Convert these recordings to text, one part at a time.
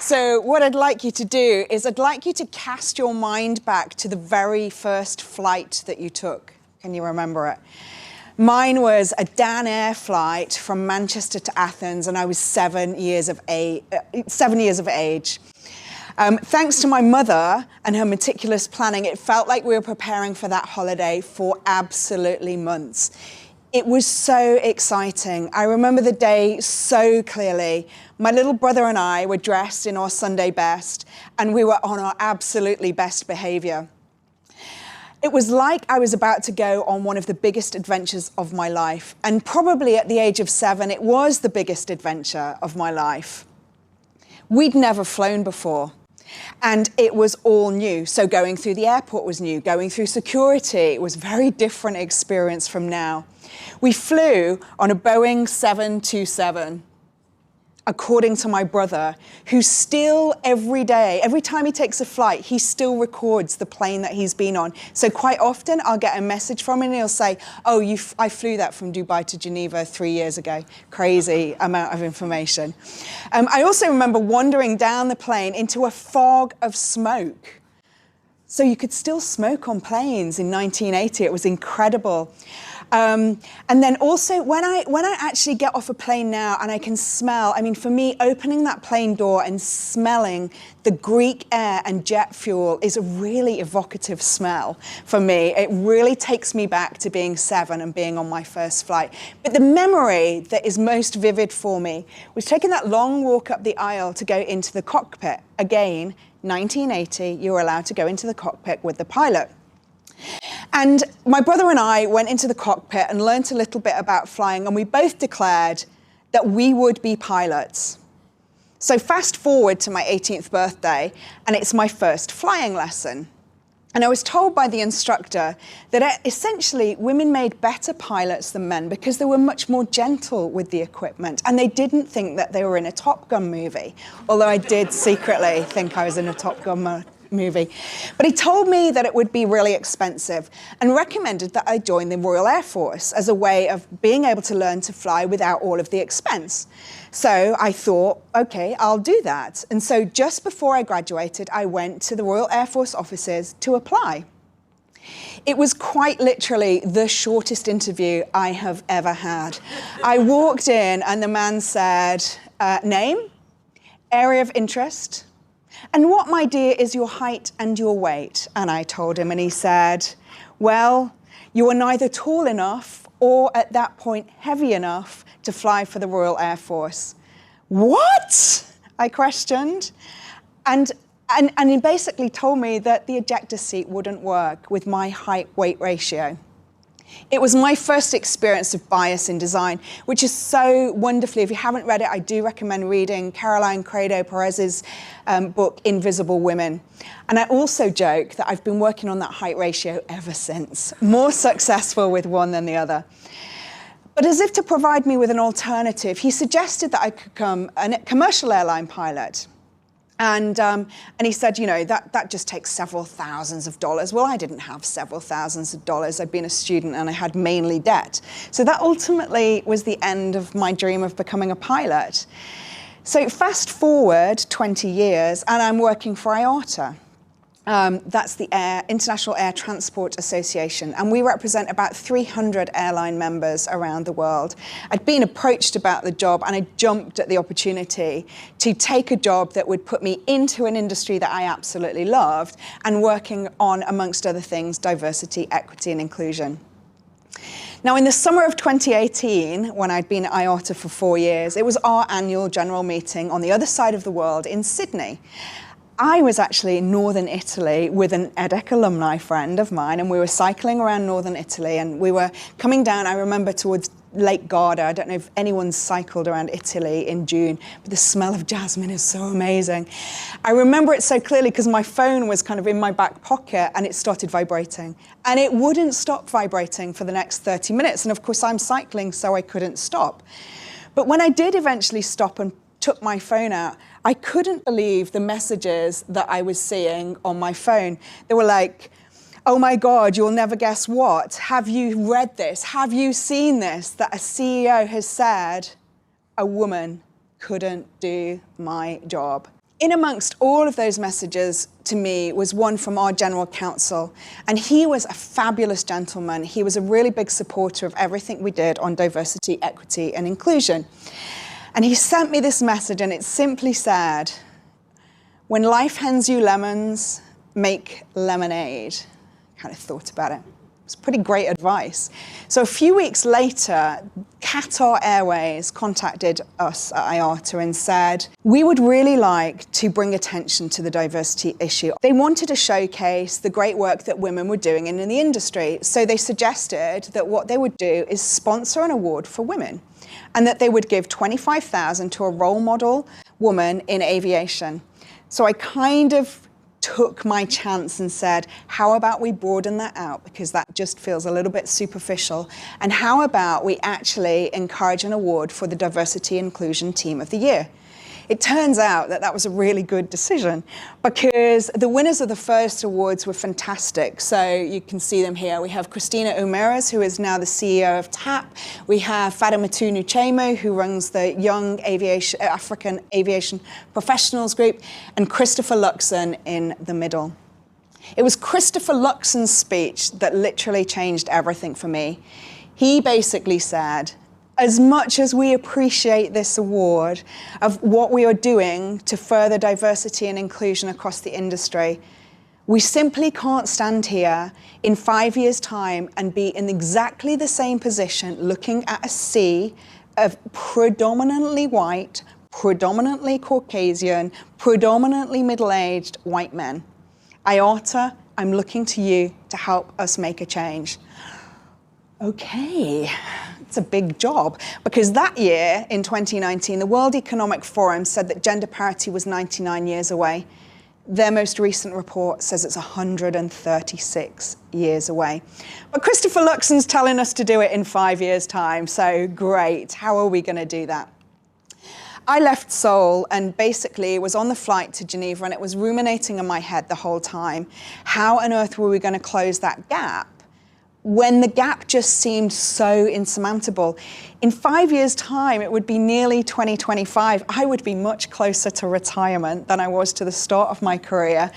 So what I'd like you to do is I'd like you to cast your mind back to the very first flight that you took. Can you remember it? Mine was a Dan Air flight from Manchester to Athens, and I was 7 years of age. Thanks to my mother and her meticulous planning, it felt like we were preparing for that holiday for absolutely months. It was so exciting. I remember the day so clearly. My little brother and I were dressed in our Sunday best, and we were on our absolutely best behavior. It was like I was about to go on one of the biggest adventures of my life, and probably at the age of 7, it was the biggest adventure of my life. We'd never flown before, and it was all new. So going through the airport was new, going through security, it was a very different experience from now. We flew on a Boeing 727, according to my brother, who still every day, every time he takes a flight, he still records the plane that he's been on. So quite often I'll get a message from him and he'll say, oh, I flew that from Dubai to Geneva 3 years ago. Crazy amount of information. I also remember wandering down the plane into a fog of smoke. So you could still smoke on planes in 1980. It was incredible. And then also when I actually get off a plane now and I can smell, I mean, for me, opening that plane door and smelling the Greek air and jet fuel is a really evocative smell for me. It really takes me back to being 7 and being on my first flight. But the memory that is most vivid for me was taking that long walk up the aisle to go into the cockpit. Again, 1980, you were allowed to go into the cockpit with the pilot. And my brother and I went into the cockpit and learnt a little bit about flying, and we both declared that we would be pilots. So fast forward to my 18th birthday, and it's my first flying lesson. And I was told by the instructor that essentially women made better pilots than men because they were much more gentle with the equipment, and they didn't think that they were in a Top Gun movie, although I did secretly think I was in a Top Gun movie. But he told me that it would be really expensive and recommended that I join the Royal Air Force as a way of being able to learn to fly without all of the expense. So I thought, okay, I'll do that. And so just before I graduated, I went to the Royal Air Force offices to apply. It was quite literally the shortest interview I have ever had. I walked in and the man said, name, area of interest, and what, my dear, is your height and your weight? And I told him, and he said, well, you are neither tall enough or at that point heavy enough to fly for the Royal Air Force. What? I questioned. And he basically told me that the ejector seat wouldn't work with my height-weight ratio. It was my first experience of bias in design, which is so wonderfully, if you haven't read it, I do recommend reading Caroline Credo Perez's book, Invisible Women. And I also joke that I've been working on that height ratio ever since, more successful with one than the other. But as if to provide me with an alternative, he suggested that I could become a commercial airline pilot. And he said, you know, that just takes several thousands of dollars. Well, I didn't have several thousands of dollars. I'd been a student and I had mainly debt. So that ultimately was the end of my dream of becoming a pilot. So fast forward 20 years and I'm working for IATA. That's the International Air Transport Association, and we represent about 300 airline members around the world. I'd been approached about the job and I jumped at the opportunity to take a job that would put me into an industry that I absolutely loved and working on, amongst other things, diversity, equity and inclusion. Now, in the summer of 2018, when I'd been at IATA for 4 years, it was our annual general meeting on the other side of the world in Sydney. I was actually in northern Italy with an EDHEC alumni friend of mine, and we were cycling around northern Italy, and we were coming down, I remember, towards Lake Garda. I don't know if anyone's cycled around Italy in June, but the smell of jasmine is so amazing. I remember it so clearly because my phone was kind of in my back pocket and it started vibrating. And it wouldn't stop vibrating for the next 30 minutes. And of course, I'm cycling, so I couldn't stop. But when I did eventually stop and took my phone out, I couldn't believe the messages that I was seeing on my phone. They were like, oh my God, you'll never guess what. Have you read this? Have you seen this? That a CEO has said a woman couldn't do my job. In amongst all of those messages to me was one from our general counsel, and he was a fabulous gentleman. He was a really big supporter of everything we did on diversity, equity, and inclusion. And he sent me this message, and it simply said, "When life hands you lemons, make lemonade." Kind of thought about it. It was pretty great advice. So a few weeks later, Qatar Airways contacted us at IATA and said, "We would really like to bring attention to the diversity issue." They wanted to showcase the great work that women were doing in the industry. So they suggested that what they would do is sponsor an award for women, and that they would give $25,000 to a role model woman in aviation. So I kind of took my chance and said, how about we broaden that out, because that just feels a little bit superficial, and how about we actually encourage an award for the Diversity Inclusion Team of the Year? It turns out that that was a really good decision, because the winners of the first awards were fantastic. So you can see them here. We have Christina Umeras, who is now the CEO of TAP. We have Fatimatu Nuchemo, who runs the Young African Aviation Professionals Group, and Christopher Luxon in the middle. It was Christopher Luxon's speech that literally changed everything for me. He basically said, as much as we appreciate this award of what we are doing to further diversity and inclusion across the industry, we simply can't stand here in 5 years' time and be in exactly the same position looking at a sea of predominantly white, predominantly Caucasian, predominantly middle-aged white men. IATA, I'm looking to you to help us make a change. Okay. It's a big job, because that year, in 2019, the World Economic Forum said that gender parity was 99 years away. Their most recent report says it's 136 years away. But Christopher Luxon's telling us to do it in 5 years' time, so great. How are we going to do that? I left Seoul and basically was on the flight to Geneva, and it was ruminating in my head the whole time. How on earth were we going to close that gap when the gap just seemed so insurmountable? In 5 years' time, it would be nearly 2025. I would be much closer to retirement than I was to the start of my career.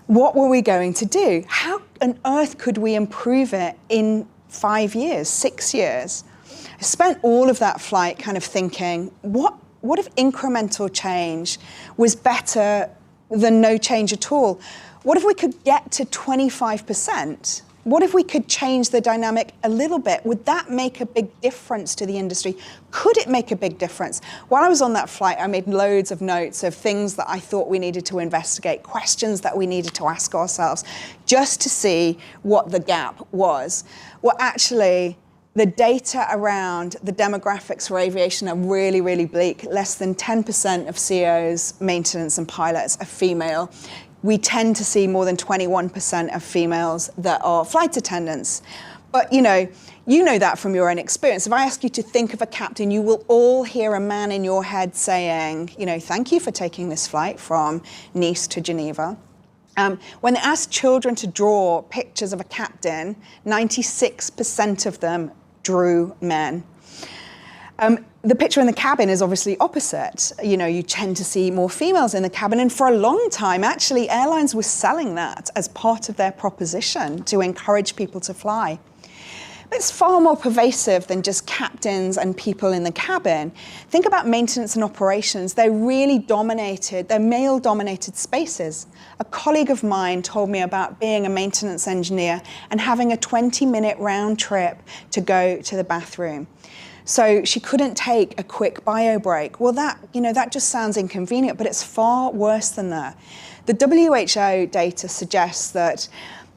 What were we going to do? How on earth could we improve it in 5 years, 6 years? I spent all of that flight kind of thinking, what if incremental change was better than no change at all? What if we could get to 25%? What if we could change the dynamic a little bit? Would that make a big difference to the industry? Could it make a big difference? While I was on that flight, I made loads of notes of things that I thought we needed to investigate, questions that we needed to ask ourselves, just to see what the gap was. Well, actually, the data around the demographics for aviation are really, really bleak. Less than 10% of CEOs, maintenance, and pilots are female. We tend to see more than 21% of females that are flight attendants. But you know that from your own experience. If I ask you to think of a captain, you will all hear a man in your head saying, thank you for taking this flight from Nice to Geneva. When they asked children to draw pictures of a captain, 96% of them drew men. The picture in the cabin is obviously opposite. You tend to see more females in the cabin, and for a long time, actually, airlines were selling that as part of their proposition to encourage people to fly. But it's far more pervasive than just captains and people in the cabin. Think about maintenance and operations. They're male-dominated spaces. A colleague of mine told me about being a maintenance engineer and having a 20-minute round trip to go to the bathroom. So she couldn't take a quick bio break. Well, that just sounds inconvenient, but it's far worse than that. The WHO data suggests that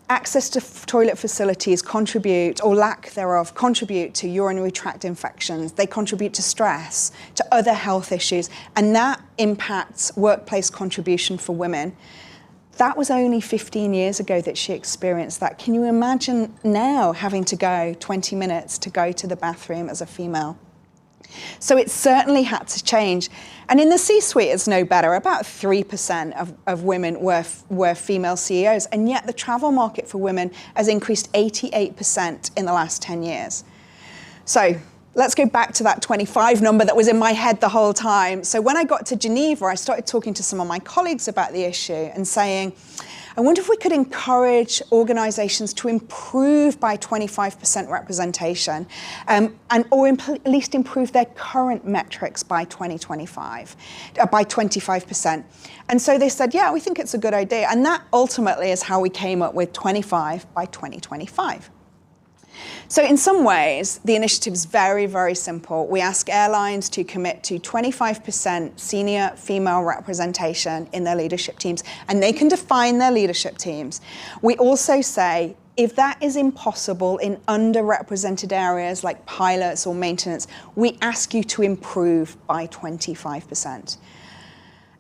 access to toilet facilities contribute, or lack thereof, contribute to urinary tract infections. They contribute to stress, to other health issues, and that impacts workplace contribution for women. That was only 15 years ago that she experienced that. Can you imagine now having to go 20 minutes to go to the bathroom as a female? So it certainly had to change. And in the C-suite, it's no better. About 3% of women were female CEOs, and yet the travel market for women has increased 88% in the last 10 years. So let's go back to that 25 number that was in my head the whole time. So when I got to Geneva, I started talking to some of my colleagues about the issue and saying, I wonder if we could encourage organizations to improve by 25% representation, or at least improve their current metrics by 2025, by 25%. And so they said, yeah, we think it's a good idea. And that ultimately is how we came up with 25 by 2025. So in some ways, the initiative is very, very simple. We ask airlines to commit to 25% senior female representation in their leadership teams, and they can define their leadership teams. We also say, if that is impossible in underrepresented areas like pilots or maintenance, we ask you to improve by 25%.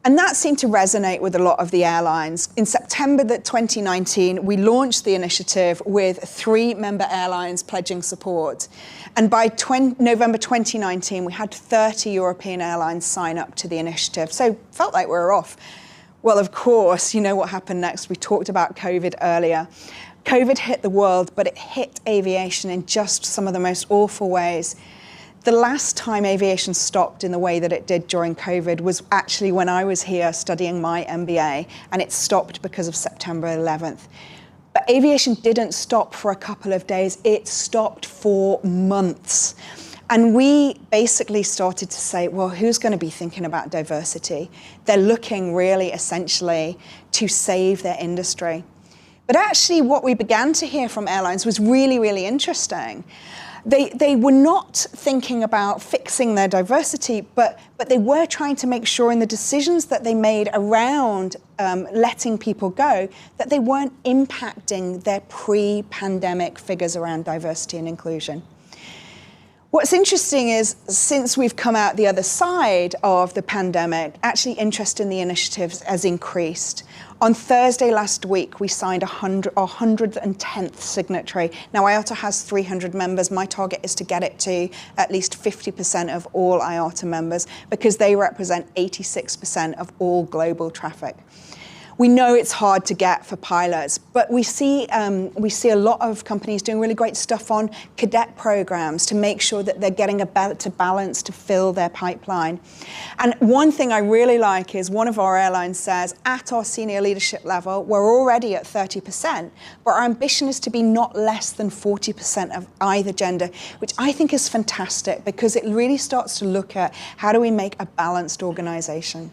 And that seemed to resonate with a lot of the airlines. In September 2019, we launched the initiative with 3 member airlines pledging support. And by November 2019, we had 30 European airlines sign up to the initiative. So it felt like we were off. Well, of course, you know what happened next. We talked about COVID earlier. COVID hit the world, but it hit aviation in just some of the most awful ways. The last time aviation stopped in the way that it did during COVID was actually when I was here studying my MBA, and it stopped because of September 11th. But aviation didn't stop for a couple of days, it stopped for months. And we basically started to say, well, who's going to be thinking about diversity? They're looking really essentially to save their industry. But actually what we began to hear from airlines was really, really interesting. They were not thinking about fixing their diversity, but they were trying to make sure in the decisions that they made around letting people go, that they weren't impacting their pre-pandemic figures around diversity and inclusion. What's interesting is, since we've come out the other side of the pandemic, actually interest in the initiatives has increased. On Thursday last week, we signed our 110th signatory. Now, IATA has 300 members. My target is to get it to at least 50% of all IATA members, because they represent 86% of all global traffic. We know it's hard to get for pilots, but we see a lot of companies doing really great stuff on cadet programs to make sure that they're getting to balance to fill their pipeline. And one thing I really like is one of our airlines says, at our senior leadership level, we're already at 30%, but our ambition is to be not less than 40% of either gender, which I think is fantastic, because it really starts to look at how do we make a balanced organization.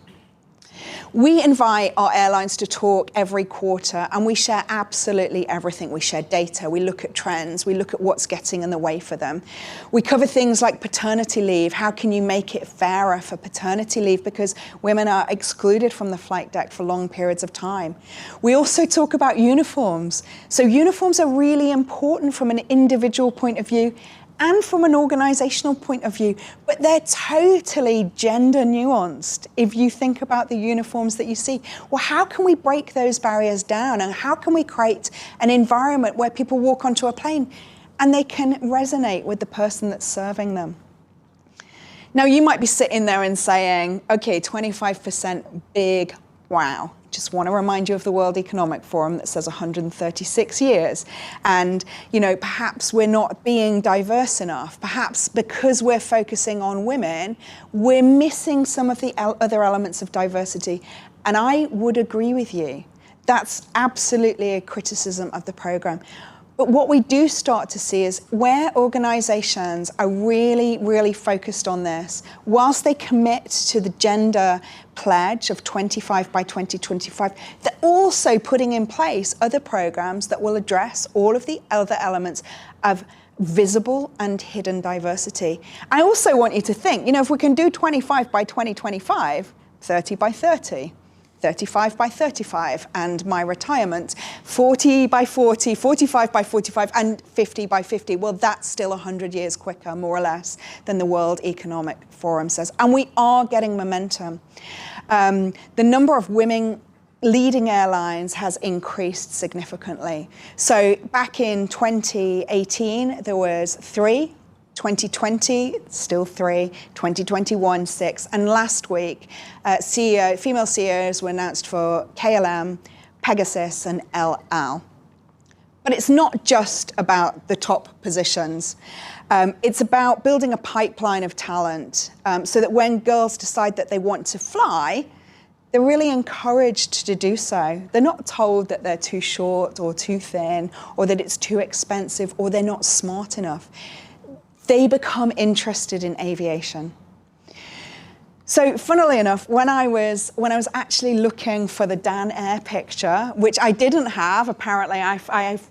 We invite our airlines to talk every quarter, and we share absolutely everything. We share data, we look at trends, we look at what's getting in the way for them. We cover things like paternity leave. How can you make it fairer for paternity leave, because women are excluded from the flight deck for long periods of time. We also talk about uniforms. So uniforms are really important from an individual point of view and from an organizational point of view, but they're totally gender nuanced if you think about the uniforms that you see. Well, how can we break those barriers down, and how can we create an environment where people walk onto a plane and they can resonate with the person that's serving them? Now, you might be sitting there and saying, okay, 25% big, wow. Just want to remind you of the World Economic Forum that says 136 years. And, you know, perhaps we're not being diverse enough. Perhaps because we're focusing on women, we're missing some of the other elements of diversity. And I would agree with you. That's absolutely a criticism of the program. But what we do start to see is where organizations are really, really focused on this, whilst they commit to the gender pledge of 25 by 2025, they're also putting in place other programs that will address all of the other elements of visible and hidden diversity. I also want you to think, you know, if we can do 25 by 2025, 30 by 30, 35 by 35, and my retirement, 40 by 40, 45 by 45, and 50 by 50. Well, that's still 100 years quicker, more or less, than the World Economic Forum says. And we are getting momentum. The number of women leading airlines has increased significantly. So back in 2018, there was 3. 2020, still 3, 2021, 6, and last week, female CEOs were announced for KLM, Pegasus, and El Al. But it's not just about the top positions. It's about building a pipeline of talent so that when girls decide that they want to fly, they're really encouraged to do so. They're not told that they're too short or too thin or that it's too expensive or they're not smart enough. They become interested in aviation. So funnily enough, when I was actually looking for the Dan Air picture, which I didn't have, apparently I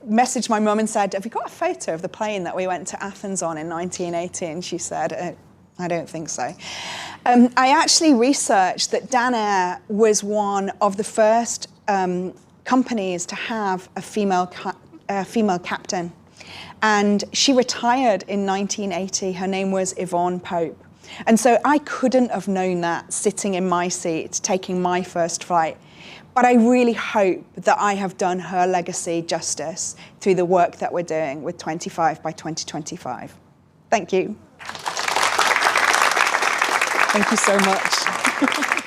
messaged my mum and said, have you got a photo of the plane that we went to Athens on in 1980? And she said, I don't think so. I actually researched that Dan Air was one of the first companies to have a female captain. And she retired in 1980. Her name was Yvonne Pope. And so I couldn't have known that sitting in my seat, taking my first flight. But I really hope that I have done her legacy justice through the work that we're doing with 25 by 2025. Thank you. Thank you so much.